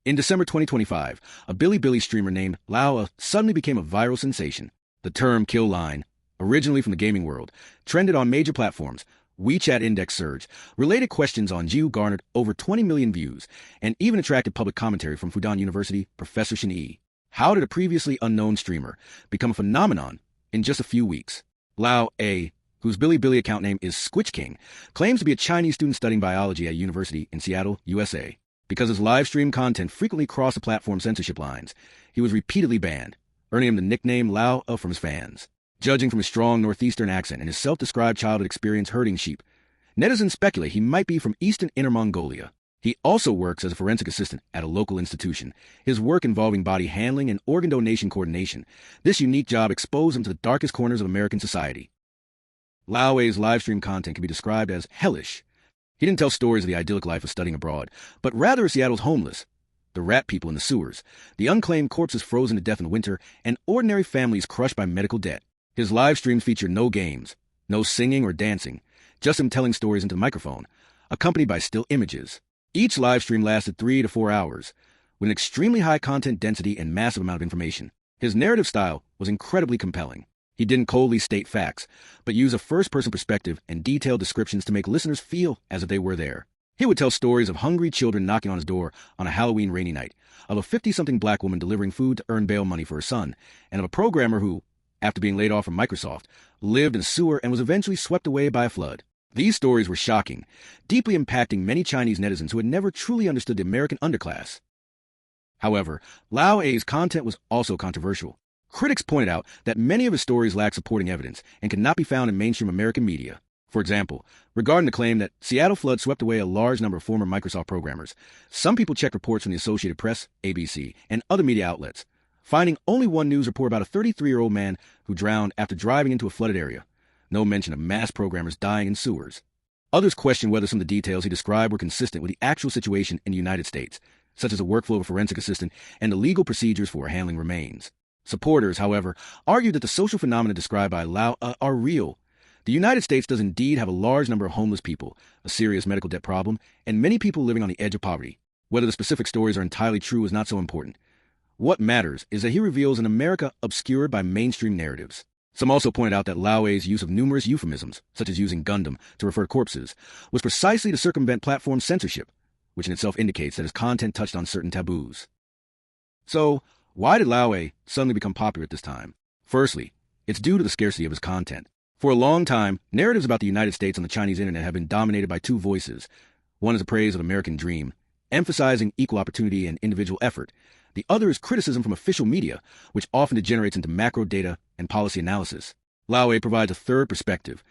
In December 2025, a Bilibili streamer named Lao suddenly became a viral sensation. The term kill line, originally from the gaming world, trended on major platforms. WeChat index surge, related questions on Jiu garnered over 20 million views, and even attracted public commentary from Fudan University Professor Shin Yi. How did a previously unknown streamer become a phenomenon in just a few weeks? Lao A, whose Bilibili account name is Squitch King, claims to be a Chinese student studying biology at a university in Seattle, USA. Because his live stream content frequently crossed the platform censorship lines, he was repeatedly banned, earning him the nickname Lao from his fans. Judging from his strong northeastern accent and his self-described childhood experience herding sheep, netizens speculate he might be from eastern Inner Mongolia. He also works as a forensic assistant at a local institution, his work involving body handling and organ donation coordination. This unique job exposed him to the darkest corners of American society. Lao Wei's live stream content can be described as hellish. He didn't tell stories of the idyllic life of studying abroad, but rather of Seattle's homeless, the rat people in the sewers, the unclaimed corpses frozen to death in winter, and ordinary families crushed by medical debt. His live streams feature no games, no singing or dancing, just him telling stories into the microphone, accompanied by still images. Each live stream lasted 3 to 4 hours, with an extremely high content density and massive amount of information. His narrative style was incredibly compelling. He didn't coldly state facts, but used a first-person perspective and detailed descriptions to make listeners feel as if they were there. He would tell stories of hungry children knocking on his door on a Halloween rainy night, of a 50-something black woman delivering food to earn bail money for her son, and of a programmer who, after being laid off from Microsoft, lived in a sewer and was eventually swept away by a flood. These stories were shocking, deeply impacting many Chinese netizens who had never truly understood the American underclass. However, Lao A's content was also controversial. Critics pointed out that many of his stories lack supporting evidence and cannot be found in mainstream American media. For example, regarding the claim that Seattle flood swept away a large number of former Microsoft programmers, some people checked reports from the Associated Press, ABC, and other media outlets, finding only one news report about a 33-year-old man who drowned after driving into a flooded area. No mention of mass programmers dying in sewers. Others questioned whether some of the details he described were consistent with the actual situation in the United States, such as the workflow of a forensic assistant and the legal procedures for handling remains. Supporters, however, argued that the social phenomena described by Lao are real. The United States does indeed have a large number of homeless people, a serious medical debt problem, and many people living on the edge of poverty. Whether the specific stories are entirely true is not so important. What matters is that he reveals an America obscured by mainstream narratives. Some also pointed out that Lao Wei's use of numerous euphemisms, such as using Gundam to refer to corpses, was precisely to circumvent platform censorship, which in itself indicates that his content touched on certain taboos. So, why did Lao Wei suddenly become popular at this time? Firstly, it's due to the scarcity of his content. For a long time, narratives about the United States on the Chinese internet have been dominated by two voices. One is a praise of the American dream, emphasizing equal opportunity and individual effort. The other is criticism from official media, which often degenerates into macro data and policy analysis. Lao Wei provides a third perspective,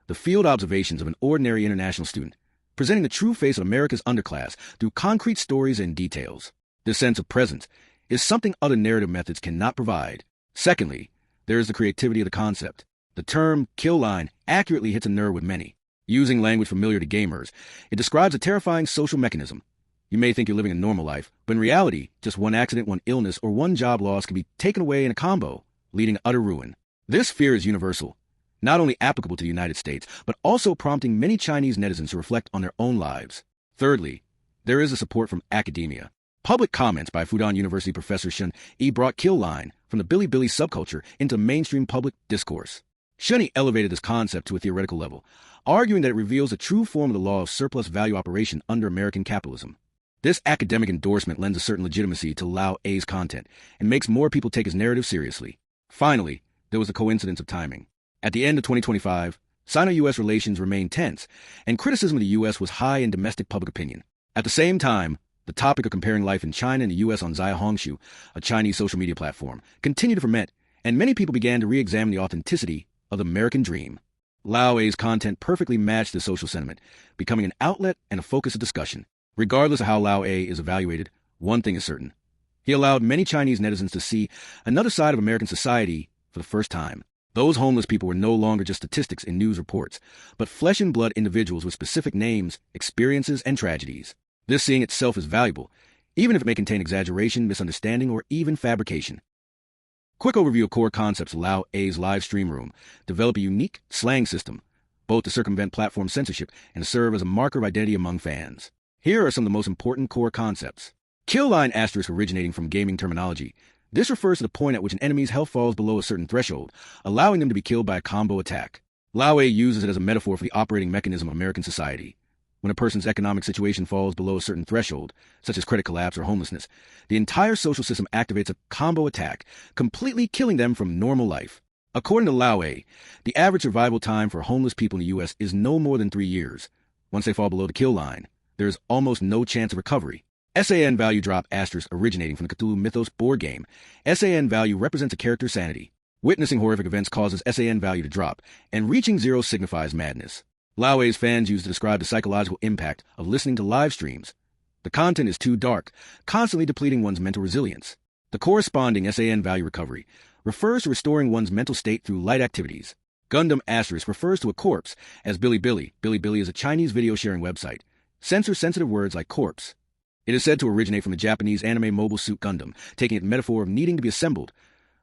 the field observations of an ordinary international student, presenting the true face of America's underclass through concrete stories and details. This sense of presence is something other narrative methods cannot provide. Secondly, there is the creativity of the concept. The term kill line accurately hits a nerve with many. Using language familiar to gamers, it describes a terrifying social mechanism. You may think you're living a normal life, but in reality, just one accident, one illness, or one job loss can be taken away in a combo, leading to utter ruin. This fear is universal, not only applicable to the United States, but also prompting many Chinese netizens to reflect on their own lives. Thirdly, there is the support from academia. Public comments by Fudan University Professor Shin Yi brought kill line from the Bilibili subculture into mainstream public discourse. Shin Yi elevated this concept to a theoretical level, arguing that it reveals a true form of the law of surplus value operation under American capitalism. This academic endorsement lends a certain legitimacy to Lao A's content and makes more people take his narrative seriously. Finally, there was the coincidence of timing. At the end of 2025, Sino-U.S. relations remained tense, and criticism of the U.S. was high in domestic public opinion. At the same time, the topic of comparing life in China and the U.S. on Xiaohongshu, a Chinese social media platform, continued to ferment, and many people began to re-examine the authenticity of the American dream. Lao A's content perfectly matched the social sentiment, becoming an outlet and a focus of discussion. Regardless of how Lao A is evaluated, one thing is certain. He allowed many Chinese netizens to see another side of American society for the first time. Those homeless people were no longer just statistics in news reports, but flesh and blood individuals with specific names, experiences, and tragedies. This seeing itself is valuable, even if it may contain exaggeration, misunderstanding, or even fabrication. Quick overview of core concepts of Lao A's live stream room. Develop a unique slang system, both to circumvent platform censorship and to serve as a marker of identity among fans. Here are some of the most important core concepts. Kill line asterisk originating from gaming terminology. This refers to the point at which an enemy's health falls below a certain threshold, allowing them to be killed by a combo attack. Lao uses it as a metaphor for the operating mechanism of American society. When a person's economic situation falls below a certain threshold, such as credit collapse or homelessness, the entire social system activates a combo attack, completely killing them from normal life. According to Lao, the average survival time for homeless people in the U.S. is no more than 3 years. Once they fall below the kill line, there is almost no chance of recovery. SAN value drop asterisk originating from the Cthulhu Mythos board game. SAN value represents a character's sanity. Witnessing horrific events causes SAN value to drop, and reaching zero signifies madness. Laue's fans use to describe the psychological impact of listening to live streams. The content is too dark, constantly depleting one's mental resilience. The corresponding SAN value recovery refers to restoring one's mental state through light activities. Gundam asterisk refers to a corpse as Bilibili. Bilibili is a Chinese video sharing website. Censor sensitive words like corpse. It is said to originate from the Japanese anime Mobile Suit Gundam, taking it metaphor of needing to be assembled.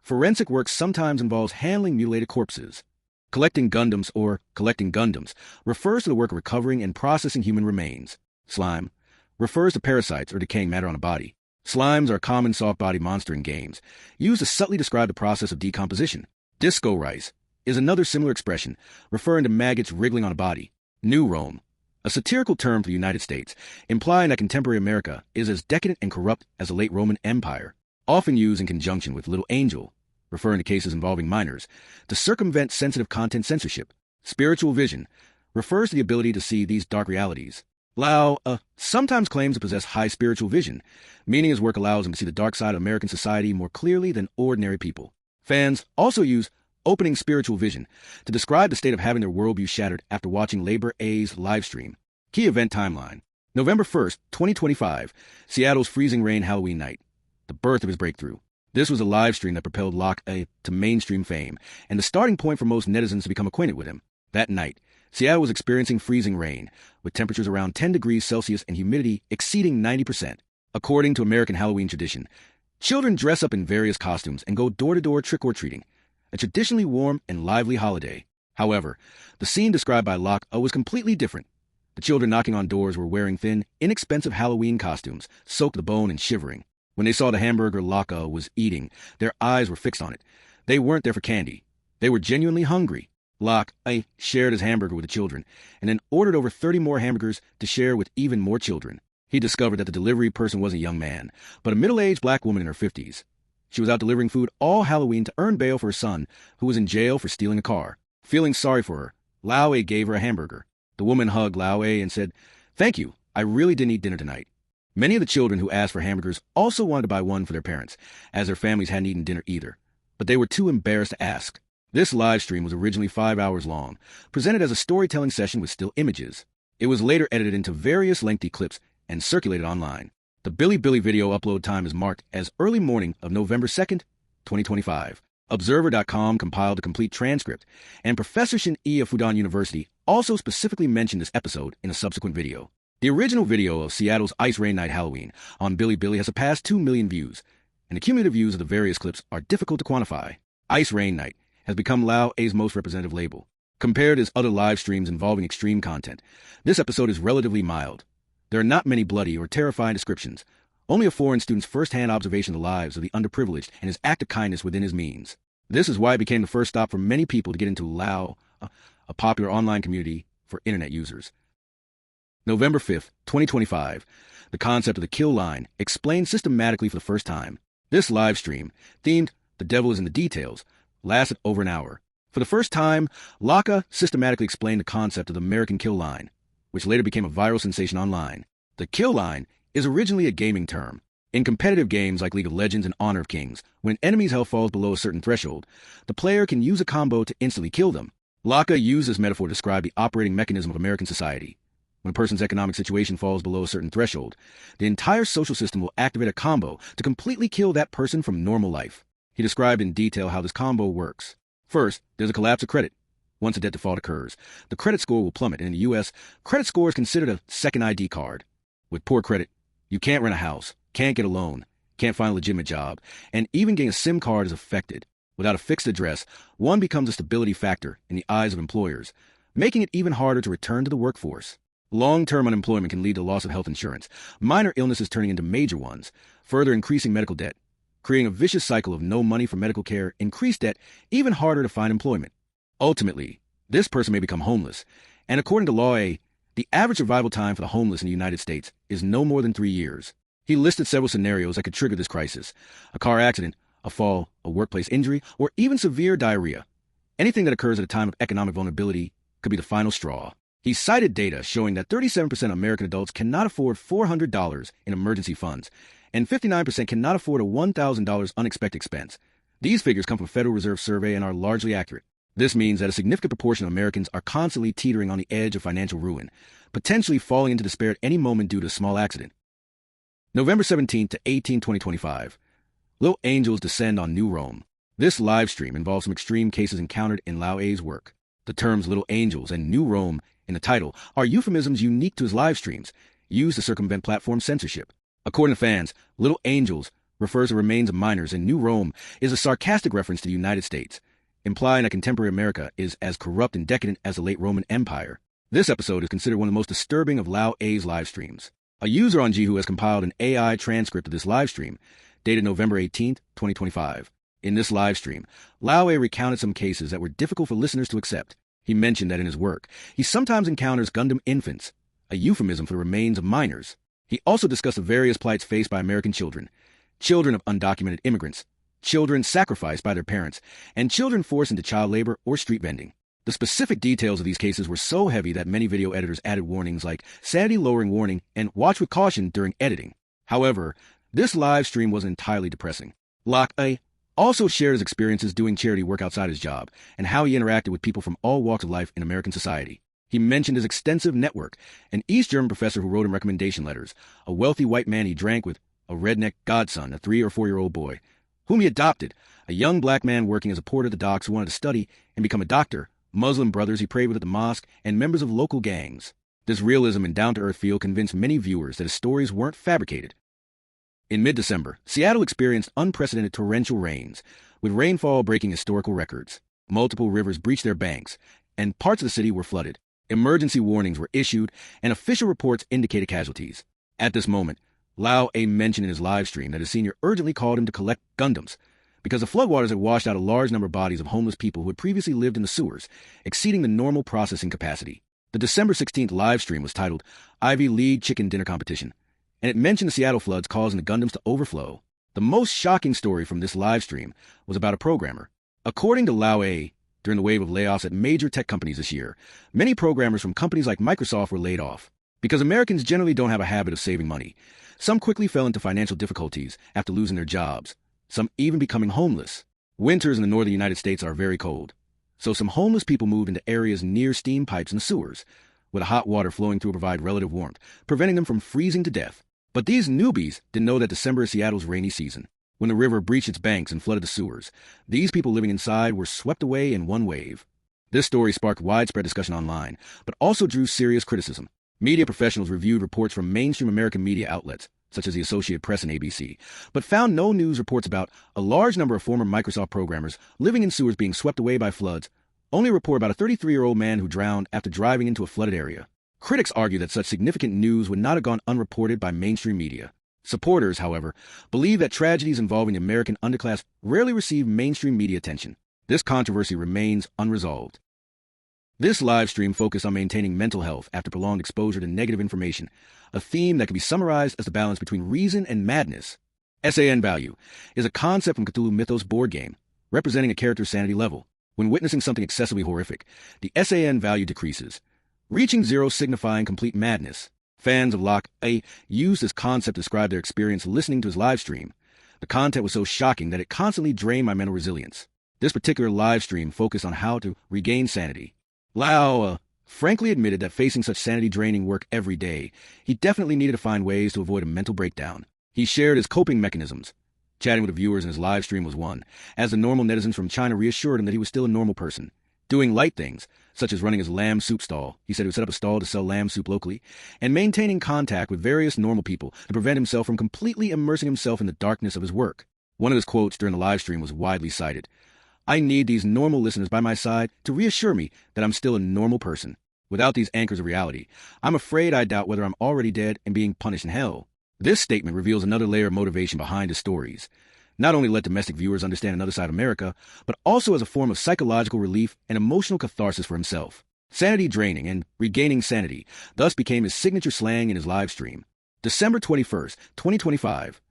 Forensic work sometimes involves handling mutilated corpses. Collecting Gundams refers to the work of recovering and processing human remains. Slime refers to parasites or decaying matter on a body. Slimes are a common soft-body monster in games, used to subtly describe the process of decomposition. Disco rice is another similar expression, referring to maggots wriggling on a body. New Rome, a satirical term for the United States, implying that contemporary America is as decadent and corrupt as the late Roman Empire, often used in conjunction with Little Angel, referring to cases involving minors, to circumvent sensitive content censorship. Spiritual vision refers to the ability to see these dark realities. Lao sometimes claims to possess high spiritual vision, meaning his work allows him to see the dark side of American society more clearly than ordinary people. Fans also use opening spiritual vision to describe the state of having their worldview shattered after watching Labor A's livestream. Key event timeline. November 1st, 2025, Seattle's freezing rain Halloween night. The birth of his breakthrough. This was a live stream that propelled Locke to mainstream fame, and the starting point for most netizens to become acquainted with him. That night, Seattle was experiencing freezing rain, with temperatures around 10 degrees Celsius and humidity exceeding 90%. According to American Halloween tradition, children dress up in various costumes and go door-to-door trick-or-treating, a traditionally warm and lively holiday. However, the scene described by Locke was completely different. The children knocking on doors were wearing thin, inexpensive Halloween costumes, soaked to the bone and shivering. When they saw the hamburger Locke was eating, their eyes were fixed on it. They weren't there for candy. They were genuinely hungry. Locke shared his hamburger with the children, and then ordered over 30 more hamburgers to share with even more children. He discovered that the delivery person wasn't a young man, but a middle-aged black woman in her 50s. She was out delivering food all Halloween to earn bail for her son, who was in jail for stealing a car. Feeling sorry for her, Lao gave her a hamburger. The woman hugged Lao and said, "Thank you, I really didn't eat dinner tonight." Many of the children who asked for hamburgers also wanted to buy one for their parents, as their families hadn't eaten dinner either, but they were too embarrassed to ask. This live stream was originally 5 hours long, presented as a storytelling session with still images. It was later edited into various lengthy clips and circulated online. The Bilibili video upload time is marked as early morning of November 2nd, 2025. Observer.com compiled a complete transcript, and Professor Shin-Yi of Fudan University also specifically mentioned this episode in a subsequent video. The original video of Seattle's Ice Rain Night Halloween on Bilibili has surpassed 2 million views, and the cumulative views of the various clips are difficult to quantify. Ice Rain Night has become Lao-A's most representative label. Compared to his other live streams involving extreme content, this episode is relatively mild. There are not many bloody or terrifying descriptions, only a foreign student's first-hand observation of the lives of the underprivileged and his act of kindness within his means. This is why it became the first stop for many people to get into Lao, a popular online community for internet users. November 5th, 2025, the concept of the kill line explained systematically for the first time. This live stream, themed "The Devil is in the Details," lasted over an hour. For the first time, Laka systematically explained the concept of the American kill line, which later became a viral sensation online. The kill line is originally a gaming term. In competitive games like League of Legends and Honor of Kings, when an enemy's health falls below a certain threshold, the player can use a combo to instantly kill them. Laka used this metaphor to describe the operating mechanism of American society. When a person's economic situation falls below a certain threshold, the entire social system will activate a combo to completely kill that person from normal life. He described in detail how this combo works. First, there's a collapse of credit. Once a debt default occurs, the credit score will plummet, and in the U.S., credit score is considered a second ID card. With poor credit, you can't rent a house, can't get a loan, can't find a legitimate job, and even getting a SIM card is affected. Without a fixed address, one becomes a stability factor in the eyes of employers, making it even harder to return to the workforce. Long-term unemployment can lead to loss of health insurance, minor illnesses turning into major ones, further increasing medical debt, creating a vicious cycle of no money for medical care, increased debt, even harder to find employment. Ultimately, this person may become homeless, and according to Law A, the average survival time for the homeless in the United States is no more than 3 years. He listed several scenarios that could trigger this crisis: a car accident, a fall, a workplace injury, or even severe diarrhea. Anything that occurs at a time of economic vulnerability could be the final straw. He cited data showing that 37% of American adults cannot afford $400 in emergency funds, and 59% cannot afford a $1,000 unexpected expense. These figures come from a Federal Reserve survey and are largely accurate. This means that a significant proportion of Americans are constantly teetering on the edge of financial ruin, potentially falling into despair at any moment due to a small accident. November 17 to 18, 2025. Little Angels descend on New Rome. This live stream involves some extreme cases encountered in Lao A's work. The terms Little Angels and New Rome in the title are euphemisms unique to his live streams, used to circumvent platform censorship. According to fans, Little Angels refers to remains of minors, and New Rome is a sarcastic reference to the United States, implying that contemporary America is as corrupt and decadent as the late Roman Empire. This episode is considered one of the most disturbing of Lao A's live streams. A user on Jihu has compiled an AI transcript of this live stream, dated November 18, 2025. In this live stream, Lao A recounted some cases that were difficult for listeners to accept. He mentioned that in his work, he sometimes encounters Gundam infants, a euphemism for the remains of minors. He also discussed the various plights faced by American children, children of undocumented immigrants, children sacrificed by their parents, and children forced into child labor or street vending. The specific details of these cases were so heavy that many video editors added warnings like sanity-lowering warning and watch with caution during editing. However, this live stream was entirely depressing. Locke A also shared his experiences doing charity work outside his job and how he interacted with people from all walks of life in American society. He mentioned his extensive network, an East German professor who wrote him recommendation letters, a wealthy white man he drank with, a redneck godson, a 3 or 4-year-old boy, whom he adopted, a young black man working as a porter at the docks who wanted to study and become a doctor, Muslim brothers he prayed with at the mosque, and members of local gangs. This realism and down-to-earth feel convinced many viewers that his stories weren't fabricated. In mid-December, Seattle experienced unprecedented torrential rains, with rainfall breaking historical records. Multiple rivers breached their banks, and parts of the city were flooded. Emergency warnings were issued, and official reports indicated casualties. At this moment, Lao A mentioned in his live stream that his senior urgently called him to collect Gundams, because the floodwaters had washed out a large number of bodies of homeless people who had previously lived in the sewers, exceeding the normal processing capacity. The December 16th live stream was titled Ivy League Chicken Dinner Competition, and it mentioned the Seattle floods causing the Gundams to overflow. The most shocking story from this live stream was about a programmer. According to Lao A, during the wave of layoffs at major tech companies this year, many programmers from companies like Microsoft were laid off. Because Americans generally don't have a habit of saving money, some quickly fell into financial difficulties after losing their jobs, some even becoming homeless. Winters in the northern United States are very cold, so some homeless people moved into areas near steam pipes and sewers, with the hot water flowing through to provide relative warmth, preventing them from freezing to death. But these newbies didn't know that December is Seattle's rainy season. When the river breached its banks and flooded the sewers, these people living inside were swept away in one wave. This story sparked widespread discussion online, but also drew serious criticism. Media professionals reviewed reports from mainstream American media outlets, such as the Associated Press and ABC, but found no news reports about a large number of former Microsoft programmers living in sewers being swept away by floods, only a report about a 33-year-old man who drowned after driving into a flooded area. Critics argue that such significant news would not have gone unreported by mainstream media. Supporters, however, believe that tragedies involving the American underclass rarely receive mainstream media attention. This controversy remains unresolved. This live stream focused on maintaining mental health after prolonged exposure to negative information, a theme that can be summarized as the balance between reason and madness. SAN value is a concept from Cthulhu Mythos board game, representing a character's sanity level. When witnessing something excessively horrific, the SAN value decreases, reaching 0 signifying complete madness. Fans of Locke A used this concept to describe their experience listening to his live stream. The content was so shocking that it constantly drained my mental resilience. This particular live stream focused on how to regain sanity. Lao frankly admitted that facing such sanity-draining work every day, he definitely needed to find ways to avoid a mental breakdown. He shared his coping mechanisms. Chatting with the viewers in his live stream was one, as the normal netizens from China reassured him that he was still a normal person. Doing light things, such as running his lamb soup stall, he said he would set up a stall to sell lamb soup locally, and maintaining contact with various normal people to prevent himself from completely immersing himself in the darkness of his work. One of his quotes during the live stream was widely cited. "I need these normal listeners by my side to reassure me that I'm still a normal person," Without these anchors of reality, I'm afraid I doubt whether I'm already dead and being punished in hell. This statement reveals another layer of motivation behind his stories. Not only let domestic viewers understand another side of America, but also as a form of psychological relief and emotional catharsis for himself. Sanity draining and regaining sanity thus became his signature slang in his live stream. December 21st, 2025.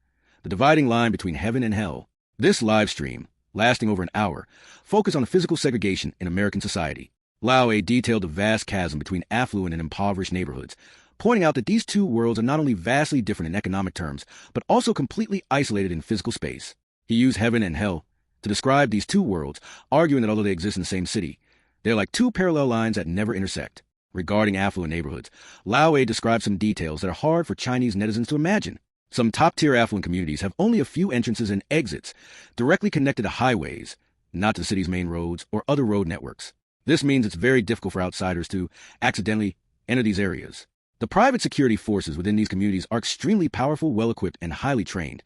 The dividing line between heaven and hell. This live stream, lasting over an hour, focused on the physical segregation in American society. Lao A detailed the vast chasm between affluent and impoverished neighborhoods, pointing out that these two worlds are not only vastly different in economic terms, but also completely isolated in physical space. He used heaven and hell to describe these two worlds, arguing that although they exist in the same city, they're like two parallel lines that never intersect. Regarding affluent neighborhoods, Lao A described some details that are hard for Chinese netizens to imagine. Some top-tier affluent communities have only a few entrances and exits directly connected to highways, not to the city's main roads or other road networks. This means it's very difficult for outsiders to accidentally enter these areas. The private security forces within these communities are extremely powerful, well-equipped, and highly trained,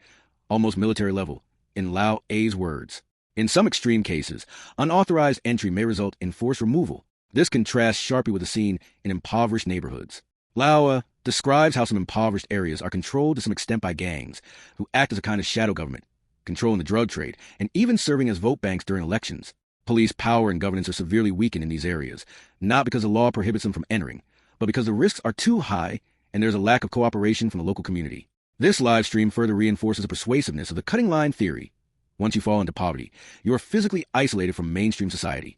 almost military level, in Lao A's words. In some extreme cases, unauthorized entry may result in forced removal. This contrasts sharply with the scene in impoverished neighborhoods. Lao describes how some impoverished areas are controlled to some extent by gangs, who act as a kind of shadow government, controlling the drug trade, and even serving as vote banks during elections. Police power and governance are severely weakened in these areas, not because the law prohibits them from entering, but because the risks are too high and there's a lack of cooperation from the local community. This live stream further reinforces the persuasiveness of the cutting line theory. Once you fall into poverty, you are physically isolated from mainstream society.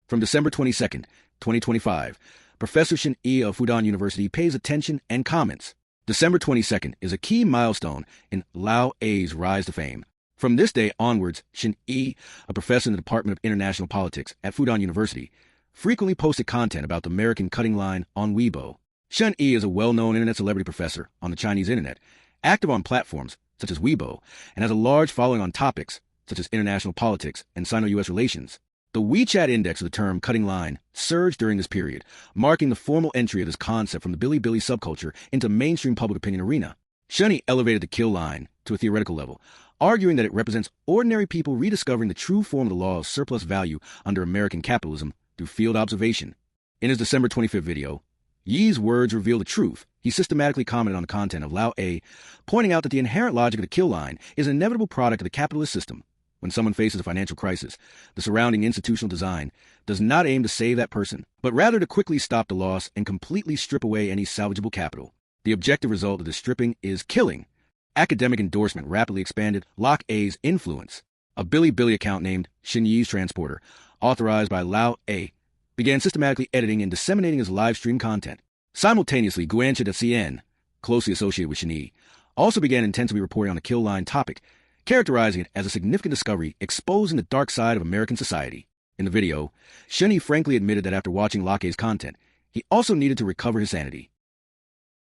From December 22nd, 2025, Professor Shin Yi of Fudan University pays attention and comments. December 22nd is a key milestone in Lao A's rise to fame. From this day onwards, Shin Yi, a professor in the Department of International Politics at Fudan University, frequently posted content about the American cutting line on Weibo. Shin Yi is a well-known internet celebrity professor on the Chinese internet, active on platforms such as Weibo, and has a large following on topics such as international politics and Sino-US relations. The WeChat index of the term cutting line surged during this period, marking the formal entry of this concept from the Bilibili subculture into mainstream public opinion arena. Shunny elevated the kill line to a theoretical level, arguing that it represents ordinary people rediscovering the true form of the law of surplus value under American capitalism through field observation. In his December 25th video, Yi's words reveal the truth. He systematically commented on the content of Lao A, pointing out that the inherent logic of the kill line is an inevitable product of the capitalist system. When someone faces a financial crisis, the surrounding institutional design does not aim to save that person, but rather to quickly stop the loss and completely strip away any salvageable capital. The objective result of this stripping is killing. Academic endorsement rapidly expanded Lao A's influence. A Bilibili account named Shin Yi's Transporter, authorized by Lao A, began systematically editing and disseminating his live stream content. Simultaneously, Guancha.cn, closely associated with Shin Yi, also began intensively reporting on the kill line topic, characterizing it as a significant discovery exposing the dark side of American society. In the video, Shin Yi frankly admitted that after watching Lao A's content, he also needed to recover his sanity.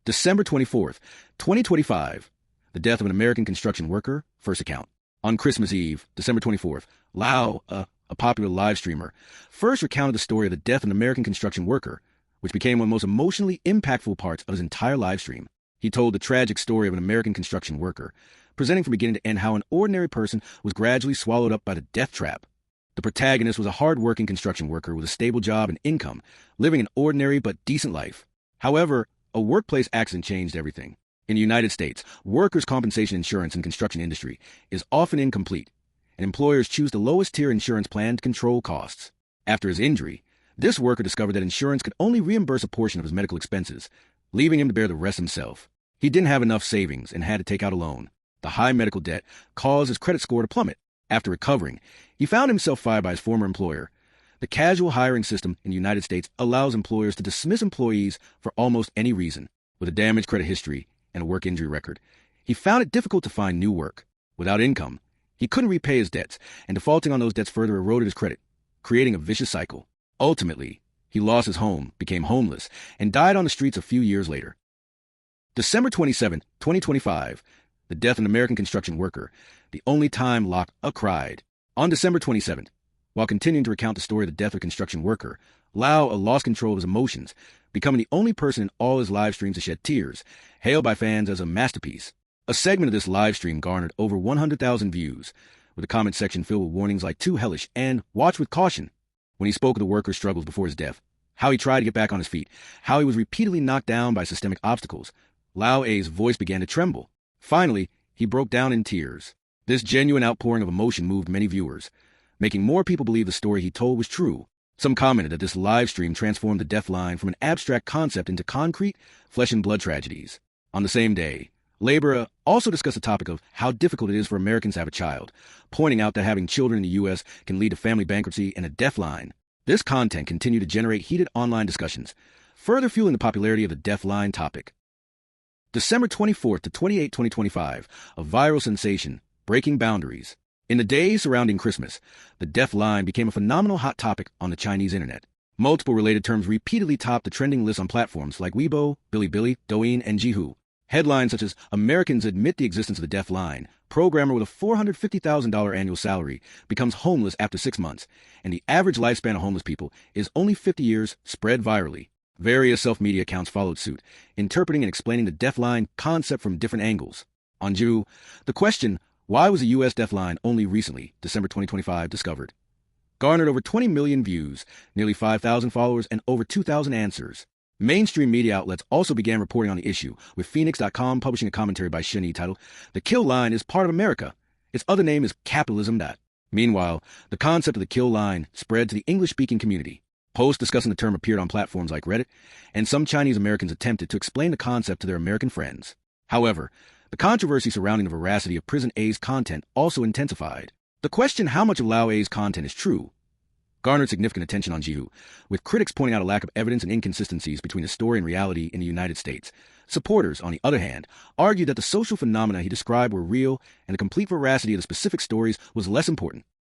December 24th, 2025. The death of an American construction worker, first account. On Christmas Eve, December 24th, Lao, a popular live streamer, first recounted the story of the death of an American construction worker, which became one of the most emotionally impactful parts of his entire live stream. He told the tragic story of an American construction worker, presenting from beginning to end how an ordinary person was gradually swallowed up by the death trap. The protagonist was a hard-working construction worker with a stable job and income, living an ordinary but decent life. However, a workplace accident changed everything. In the United States, workers' compensation insurance in the construction industry is often incomplete, and employers choose the lowest-tier insurance plan to control costs. After his injury, this worker discovered that insurance could only reimburse a portion of his medical expenses, leaving him to bear the rest himself. He didn't have enough savings and had to take out a loan. The high medical debt caused his credit score to plummet. After recovering, he found himself fired by his former employer. The casual hiring system in the United States allows employers to dismiss employees for almost any reason. With a damaged credit history and a work injury record, he found it difficult to find new work. Without income, he couldn't repay his debts, and defaulting on those debts further eroded his credit, creating a vicious cycle. Ultimately, he lost his home, became homeless, and died on the streets a few years later. December 27, 2025. The death of an American construction worker, the only time Lao cried. On December 27th, while continuing to recount the story of the death of a construction worker, Lao lost control of his emotions, becoming the only person in all his live streams to shed tears, hailed by fans as a masterpiece. A segment of this live stream garnered over 100,000 views, with a comment section filled with warnings like "to Hellish" and "watch with caution." When he spoke of the worker's struggles before his death, how he tried to get back on his feet, how he was repeatedly knocked down by systemic obstacles. Lao A's voice began to tremble. Finally, he broke down in tears. This genuine outpouring of emotion moved many viewers, making more people believe the story he told was true. Some commented that this live stream transformed the death line from an abstract concept into concrete, flesh-and-blood tragedies. On the same day, Labor also discussed the topic of how difficult it is for Americans to have a child, pointing out that having children in the U.S. can lead to family bankruptcy and a death line. This content continued to generate heated online discussions, further fueling the popularity of the death line topic. December 24th to 28, 2025, a viral sensation, breaking boundaries. In the days surrounding Christmas, the death line became a phenomenal hot topic on the Chinese internet. Multiple related terms repeatedly topped the trending list on platforms like Weibo, Bilibili, Douyin, and Jihu. Headlines such as "Americans admit the existence of the death line," "Programmer with a $450,000 annual salary becomes homeless after 6 months," and "The average lifespan of homeless people is only 50 years," spread virally. Various self-media accounts followed suit, interpreting and explaining the death line concept from different angles. On Jihu, the question, "Why was the U.S. death line only recently, December 2025, discovered?" garnered over 20 million views, nearly 5,000 followers, and over 2,000 answers. Mainstream media outlets also began reporting on the issue, with Phoenix.com publishing a commentary by Shani titled, "The Kill Line is Part of America. Its other name is Capitalism." Meanwhile, the concept of the kill line spread to the English-speaking community. Posts discussing the term appeared on platforms like Reddit, and some Chinese Americans attempted to explain the concept to their American friends. However, the controversy surrounding the veracity of Prison A's content also intensified. The question how much of Lao A's content is true garnered significant attention on Jihu, with critics pointing out a lack of evidence and inconsistencies between the story and reality in the United States. Supporters, on the other hand, argued that the social phenomena he described were real and the complete veracity of the specific stories was less important.